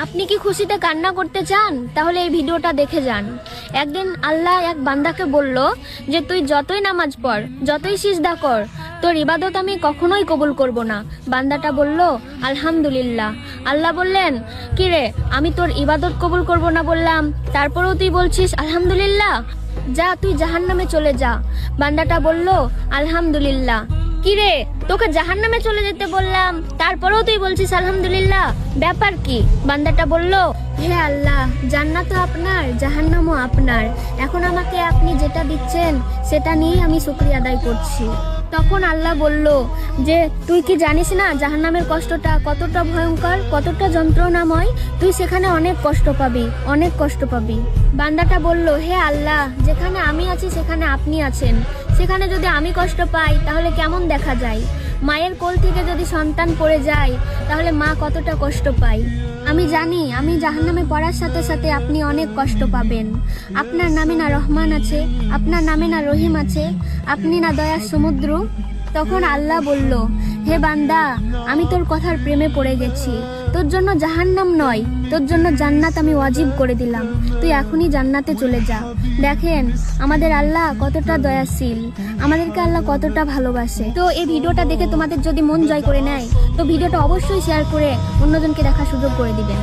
আপনি কি খুশিতে কান্না করতে চান? তাহলে এই ভিডিওটা দেখে যান। একদিন আল্লাহ এক বান্দাকে বলল যে তুই যতই নামাজ পড়, যতই সিজদা কর, তোর ইবাদত আমি কখনোই কবুল করব না। বান্দাটা বলল আলহামদুলিল্লাহ। আল্লাহ বললেন, কি রে, আমি তোর ইবাদত কবুল করব না বললাম, তারপরেও তুই বলছিস আলহামদুলিল্লাহ? যা, তুই জাহান্নামে চলে যা। বান্দাটা বলল আলহামদুলিল্লাহ। কি রে, তোকে জাহান্নামে চলে যেতে বললাম, তারপরেও তুই বলছিস আলহামদুলিল্লাহ, ব্যাপার কি? বান্দাটা বলল, হে আল্লাহ, জান্নাতও আপনার, জাহান্নামও আপনার, এখন আমাকে আপনি যেটা দিচ্ছেন সেটা নিয়েই আমি শুকরিয়া আদায় করছি। তখন আল্লাহ বলল যে তুই কি জানিস না জাহান্নামের কষ্টটা কতটা ভয়ঙ্কর, কতটা যন্ত্রণাময়? তুই সেখানে অনেক কষ্ট পাবি, অনেক কষ্ট পাবি। বান্দাটা বলল, হে আল্লাহ, যেখানে আমি আছি সেখানে আপনি আছেন, সেখানে যদি আমি কষ্ট পাই তাহলে কেমন দেখা যায়? মায়ের কোল থেকে যদি সন্তান পড়ে যায় তাহলে মা কতটা কষ্ট পায়। আমি জানি আমি জাহান্নামে পড়ার সাথে সাথে আপনি অনেক কষ্ট পাবেন। আপনার নামে না রহমান আছে, আপনার নামে না রহিম আছে, আপনি না দয়ার সমুদ্র। তখন আল্লাহ বলল, হে বান্দা, আমি তোর কথার প্রেমে পড়ে গেছি, তোর জন্য জাহান্নাম নয়, তোর জন্য জান্নাত আমি ওয়াজিব করে দিলাম, তুই এখনই জান্নাতে চলে যা। দেখেন আমাদের আল্লাহ কতটা দয়াশীল, আমাদেরকে আল্লাহ কতটা ভালোবাসে। তো এই ভিডিওটা দেখে তোমাদের যদি মন জয় করে নেয় তো ভিডিওটা অবশ্যই শেয়ার করে অন্যজনকে দেখার সুযোগ করে দিবেন।